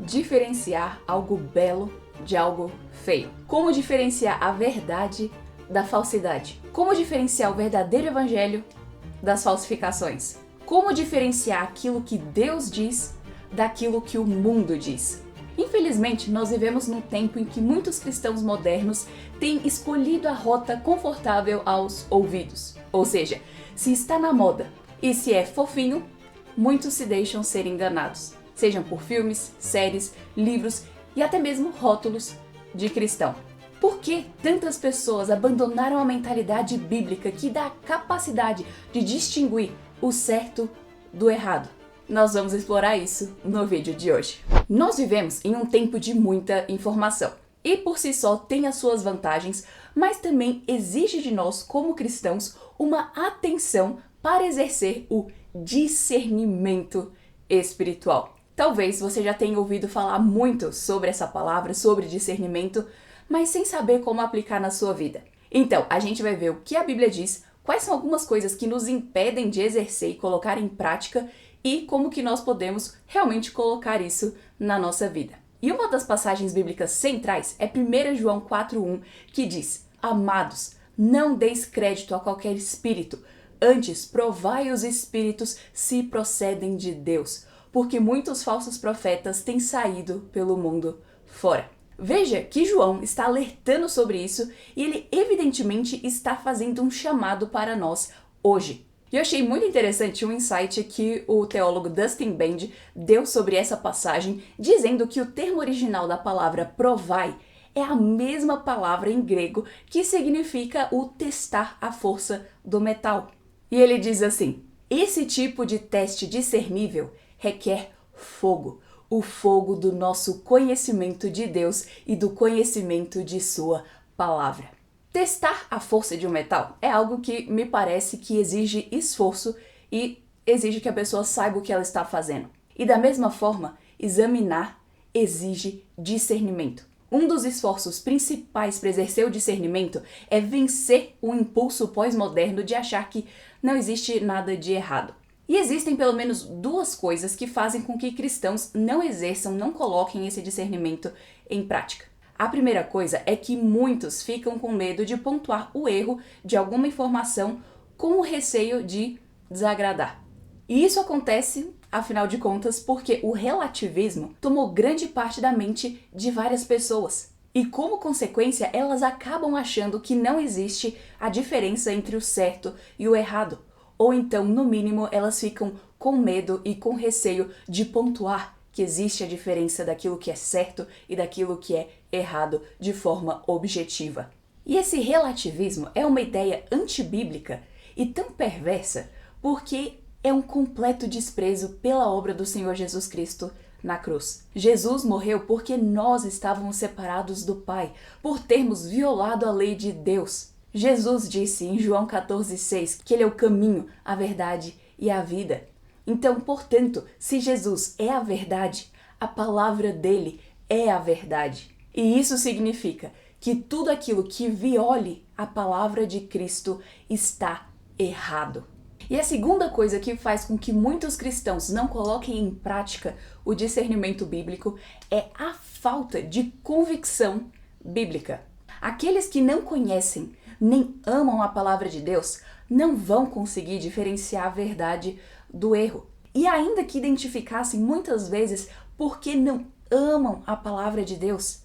diferenciar algo belo de algo feio? Como diferenciar a verdade da falsidade? Como diferenciar o verdadeiro evangelho das falsificações? Como diferenciar aquilo que Deus diz daquilo que o mundo diz? Infelizmente, nós vivemos num tempo em que muitos cristãos modernos têm escolhido a rota confortável aos ouvidos. Ou seja, se está na moda e se é fofinho, muitos se deixam ser enganados, sejam por filmes, séries, livros e até mesmo rótulos de cristão. Por que tantas pessoas abandonaram a mentalidade bíblica que dá a capacidade de distinguir o certo do errado? Nós vamos explorar isso no vídeo de hoje. Nós vivemos em um tempo de muita informação e por si só tem as suas vantagens, mas também exige de nós como cristãos uma atenção para exercer o discernimento espiritual. Talvez você já tenha ouvido falar muito sobre essa palavra, sobre discernimento, mas sem saber como aplicar na sua vida. Então, a gente vai ver o que a Bíblia diz, quais são algumas coisas que nos impedem de exercer e colocar em prática e como que nós podemos realmente colocar isso na nossa vida. E uma das passagens bíblicas centrais é 1 João 4:1, que diz: Amados, não deis crédito a qualquer espírito, antes provai os espíritos se procedem de Deus, porque muitos falsos profetas têm saído pelo mundo fora. Veja que João está alertando sobre isso e ele evidentemente está fazendo um chamado para nós hoje. E eu achei muito interessante um insight que o teólogo Dustin Bend deu sobre essa passagem, dizendo que o termo original da palavra provai é a mesma palavra em grego que significa o testar a força do metal. E ele diz assim: esse tipo de teste discernível requer fogo, o fogo do nosso conhecimento de Deus e do conhecimento de sua palavra. Testar a força de um metal é algo que me parece que exige esforço e exige que a pessoa saiba o que ela está fazendo. E da mesma forma, examinar exige discernimento. Um dos esforços principais para exercer o discernimento é vencer o impulso pós-moderno de achar que não existe nada de errado. E existem pelo menos duas coisas que fazem com que cristãos não exerçam, não coloquem esse discernimento em prática. A primeira coisa é que muitos ficam com medo de pontuar o erro de alguma informação com o receio de desagradar. E isso acontece, afinal de contas, porque o relativismo tomou grande parte da mente de várias pessoas. E como consequência, elas acabam achando que não existe a diferença entre o certo e o errado. Ou então, no mínimo, elas ficam com medo e com receio de pontuar que existe a diferença daquilo que é certo e daquilo que é errado de forma objetiva. E esse relativismo é uma ideia antibíblica e tão perversa porque é um completo desprezo pela obra do Senhor Jesus Cristo na cruz. Jesus morreu porque nós estávamos separados do Pai, por termos violado a lei de Deus. Jesus disse em João 14,6 que Ele é o caminho, a verdade e a vida. Então, portanto, se Jesus é a verdade, a palavra dele é a verdade. E isso significa que tudo aquilo que viole a palavra de Cristo está errado. E a segunda coisa que faz com que muitos cristãos não coloquem em prática o discernimento bíblico é a falta de convicção bíblica. Aqueles que não conhecem nem amam a palavra de Deus não vão conseguir diferenciar a verdade do erro. E ainda que identificassem muitas vezes porque não amam a palavra de Deus,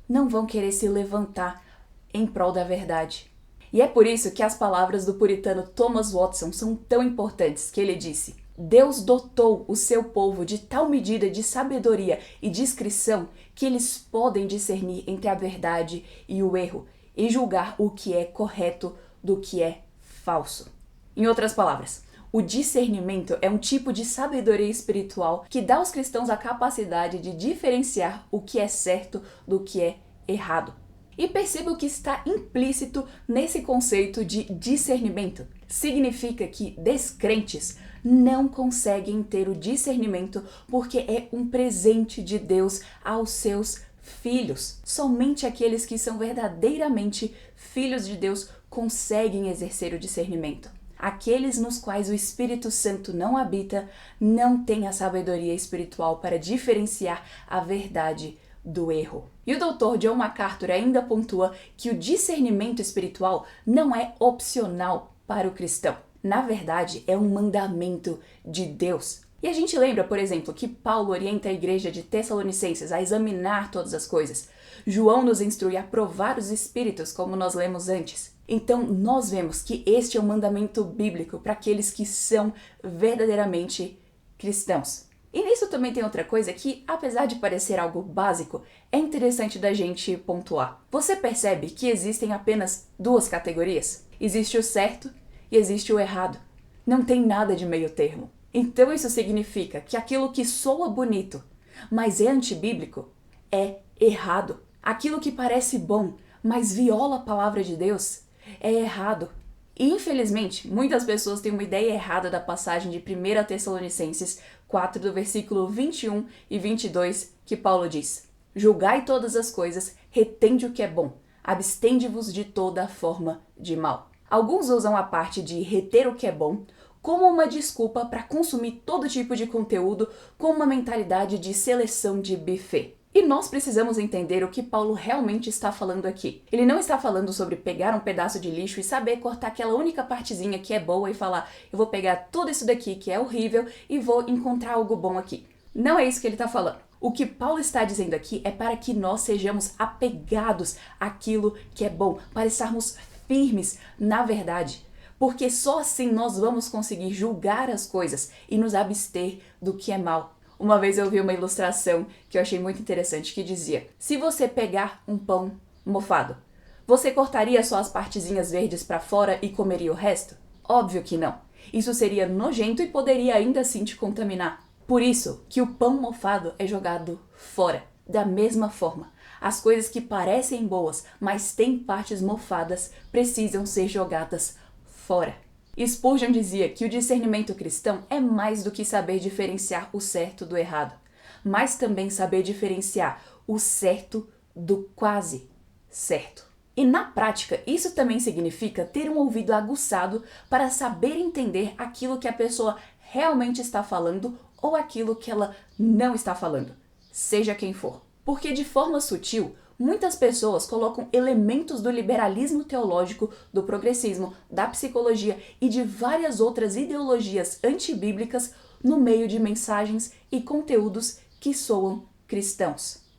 não vão querer se levantar em prol da verdade. E é por isso que as palavras do puritano Thomas Watson são tão importantes, que ele disse: Deus dotou o seu povo de tal medida de sabedoria e discrição que eles podem discernir entre a verdade e o erro e julgar o que é correto do que é falso. Em outras palavras, o discernimento é um tipo de sabedoria espiritual que dá aos cristãos a capacidade de diferenciar o que é certo do que é errado. E perceba o que está implícito nesse conceito de discernimento. Significa que descrentes não conseguem ter o discernimento porque é um presente de Deus aos seus filhos. Somente aqueles que são verdadeiramente filhos de Deus conseguem exercer o discernimento. Aqueles nos quais o Espírito Santo não habita não têm a sabedoria espiritual para diferenciar a verdade do erro. E o Dr. John MacArthur ainda pontua que o discernimento espiritual não é opcional para o cristão. Na verdade, é um mandamento de Deus. E a gente lembra, por exemplo, que Paulo orienta a igreja de Tessalonicenses a examinar todas as coisas. João nos instrui a provar os espíritos, como nós lemos antes. Então, nós vemos que este é um mandamento bíblico para aqueles que são verdadeiramente cristãos. E nisso também tem outra coisa que, apesar de parecer algo básico, é interessante da gente pontuar. Você percebe que existem apenas duas categorias? Existe o certo e existe o errado. Não tem nada de meio termo. Então isso significa que aquilo que soa bonito, mas é antibíblico, é errado. Aquilo que parece bom, mas viola a palavra de Deus, é errado. E infelizmente, muitas pessoas têm uma ideia errada da passagem de 1 Tessalonicenses 4, do versículo 21 e 22, que Paulo diz: julgai todas as coisas, retende o que é bom, abstende-vos de toda forma de mal. Alguns usam a parte de reter o que é bom como uma desculpa para consumir todo tipo de conteúdo com uma mentalidade de seleção de buffet. E nós precisamos entender o que Paulo realmente está falando aqui. Ele não está falando sobre pegar um pedaço de lixo e saber cortar aquela única partezinha que é boa e falar: eu vou pegar tudo isso daqui que é horrível e vou encontrar algo bom aqui. Não é isso que ele está falando. O que Paulo está dizendo aqui é para que nós sejamos apegados àquilo que é bom, para estarmos firmes na verdade. Porque só assim nós vamos conseguir julgar as coisas e nos abster do que é mal. Uma vez eu vi uma ilustração que eu achei muito interessante que dizia: se você pegar um pão mofado, você cortaria só as partezinhas verdes para fora e comeria o resto? Óbvio que não. Isso seria nojento e poderia ainda assim te contaminar. Por isso que o pão mofado é jogado fora. Da mesma forma, as coisas que parecem boas, mas têm partes mofadas, precisam ser jogadas fora. Spurgeon dizia que o discernimento cristão é mais do que saber diferenciar o certo do errado, mas também saber diferenciar o certo do quase certo. E na prática, isso também significa ter um ouvido aguçado para saber entender aquilo que a pessoa realmente está falando ou aquilo que ela não está falando, seja quem for. Porque de forma sutil, muitas pessoas colocam elementos do liberalismo teológico, do progressismo, da psicologia e de várias outras ideologias antibíblicas no meio de mensagens e conteúdos que soam cristãos.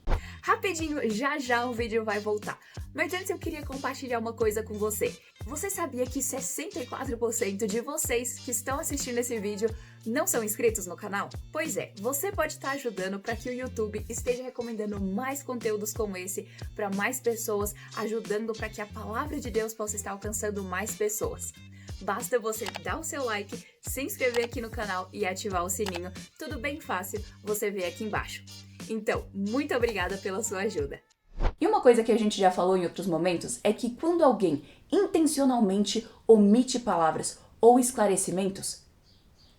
Rapidinho, já o vídeo vai voltar. Mas antes eu queria compartilhar uma coisa com você. Você sabia que 64% de vocês que estão assistindo esse vídeo não são inscritos no canal? Pois é, você pode estar ajudando para que o YouTube esteja recomendando mais conteúdos como esse para mais pessoas, ajudando para que a palavra de Deus possa estar alcançando mais pessoas. Basta você dar o seu like, se inscrever aqui no canal e ativar o sininho. Tudo bem fácil, você vê aqui embaixo. Então, muito obrigada pela sua ajuda. E uma coisa que a gente já falou em outros momentos é que quando alguém intencionalmente omite palavras ou esclarecimentos,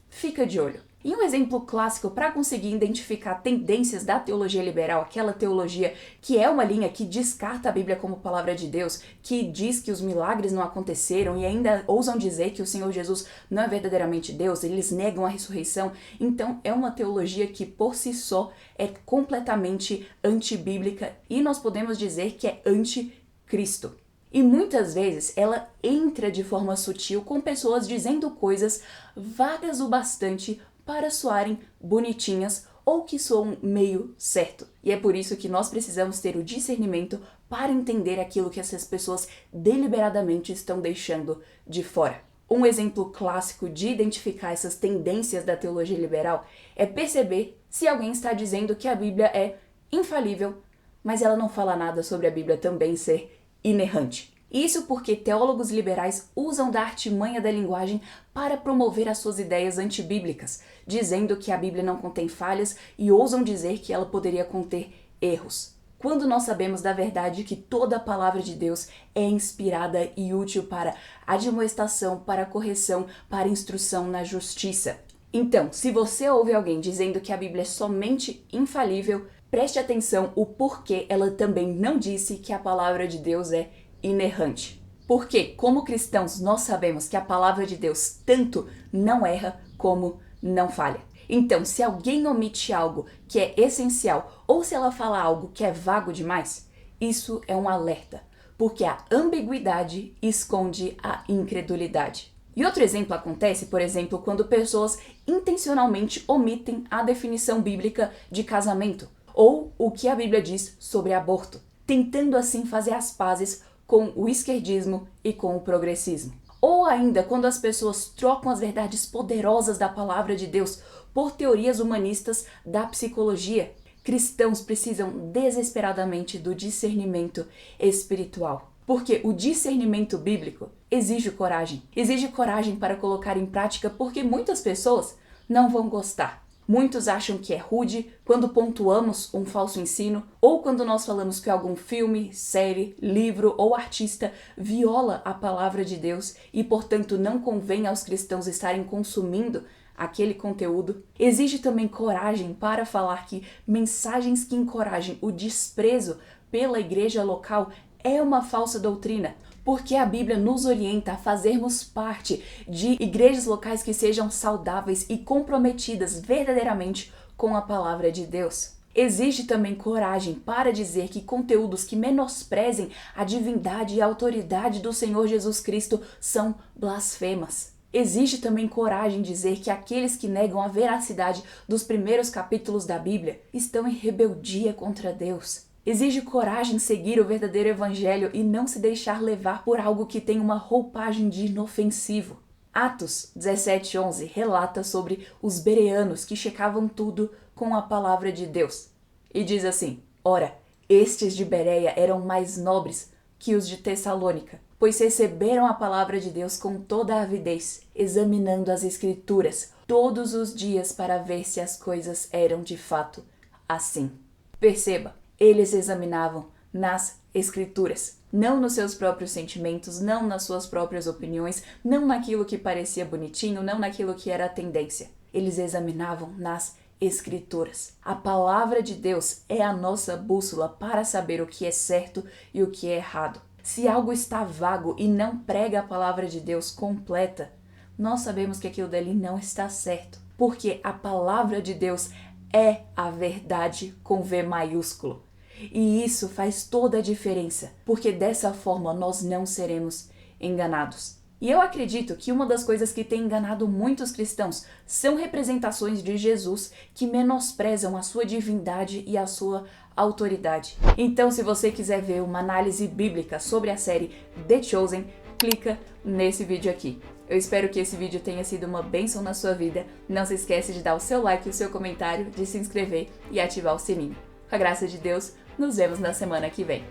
fica de olho. E um exemplo clássico para conseguir identificar tendências da teologia liberal, aquela teologia que é uma linha que descarta a Bíblia como palavra de Deus, que diz que os milagres não aconteceram e ainda ousam dizer que o Senhor Jesus não é verdadeiramente Deus, eles negam a ressurreição. Então é uma teologia que por si só é completamente antibíblica e nós podemos dizer que é anticristo. E muitas vezes ela entra de forma sutil com pessoas dizendo coisas vagas o bastante para soarem bonitinhas ou que soam meio certo. E é por isso que nós precisamos ter o discernimento para entender aquilo que essas pessoas deliberadamente estão deixando de fora. Um exemplo clássico de identificar essas tendências da teologia liberal é perceber se alguém está dizendo que a Bíblia é infalível, mas ela não fala nada sobre a Bíblia também ser inerrante. Isso porque teólogos liberais usam da artimanha da linguagem para promover as suas ideias antibíblicas, dizendo que a Bíblia não contém falhas e ousam dizer que ela poderia conter erros. Quando nós sabemos da verdade que toda a palavra de Deus é inspirada e útil para admoestação, para correção, para instrução na justiça. Então, se você ouve alguém dizendo que a Bíblia é somente infalível, preste atenção o porquê ela também não disse que a palavra de Deus é inerrante. Porque, como cristãos, nós sabemos que a palavra de Deus tanto não erra como não falha. Então, se alguém omite algo que é essencial ou se ela fala algo que é vago demais, isso é um alerta, porque a ambiguidade esconde a incredulidade. E outro exemplo acontece, por exemplo, quando pessoas intencionalmente omitem a definição bíblica de casamento ou o que a Bíblia diz sobre aborto, tentando assim fazer as pazes com o esquerdismo e com o progressismo. Ou ainda quando as pessoas trocam as verdades poderosas da palavra de Deus por teorias humanistas da psicologia. Cristãos precisam desesperadamente do discernimento espiritual. Porque o discernimento bíblico exige coragem. Exige coragem para colocar em prática porque muitas pessoas não vão gostar. Muitos acham que é rude quando pontuamos um falso ensino ou quando nós falamos que algum filme, série, livro ou artista viola a palavra de Deus e, portanto, não convém aos cristãos estarem consumindo aquele conteúdo. Exige também coragem para falar que mensagens que encorajem o desprezo pela igreja local é uma falsa doutrina, porque a Bíblia nos orienta a fazermos parte de igrejas locais que sejam saudáveis e comprometidas verdadeiramente com a palavra de Deus. Exige também coragem para dizer que conteúdos que menosprezem a divindade e a autoridade do Senhor Jesus Cristo são blasfemas. Exige também coragem dizer que aqueles que negam a veracidade dos primeiros capítulos da Bíblia estão em rebeldia contra Deus. Exige coragem seguir o verdadeiro evangelho e não se deixar levar por algo que tem uma roupagem de inofensivo. Atos 17:11 relata sobre os bereanos que checavam tudo com a palavra de Deus. E diz assim: Ora, estes de Bereia eram mais nobres que os de Tessalônica, pois receberam a palavra de Deus com toda a avidez, examinando as Escrituras todos os dias para ver se as coisas eram de fato assim. Perceba, eles examinavam nas Escrituras, não nos seus próprios sentimentos, não nas suas próprias opiniões, não naquilo que parecia bonitinho, não naquilo que era a tendência. Eles examinavam nas Escrituras. A palavra de Deus é a nossa bússola para saber o que é certo e o que é errado. Se algo está vago e não prega a palavra de Deus completa, nós sabemos que aquilo dali não está certo, porque a palavra de Deus é a verdade com V maiúsculo. E isso faz toda a diferença, porque dessa forma nós não seremos enganados. E eu acredito que uma das coisas que tem enganado muitos cristãos são representações de Jesus que menosprezam a sua divindade e a sua autoridade. Então, se você quiser ver uma análise bíblica sobre a série The Chosen, clica nesse vídeo aqui. Eu espero que esse vídeo tenha sido uma bênção na sua vida. Não se esqueça de dar o seu like, o seu comentário, de se inscrever e ativar o sininho. Com a graça de Deus, nos vemos na semana que vem.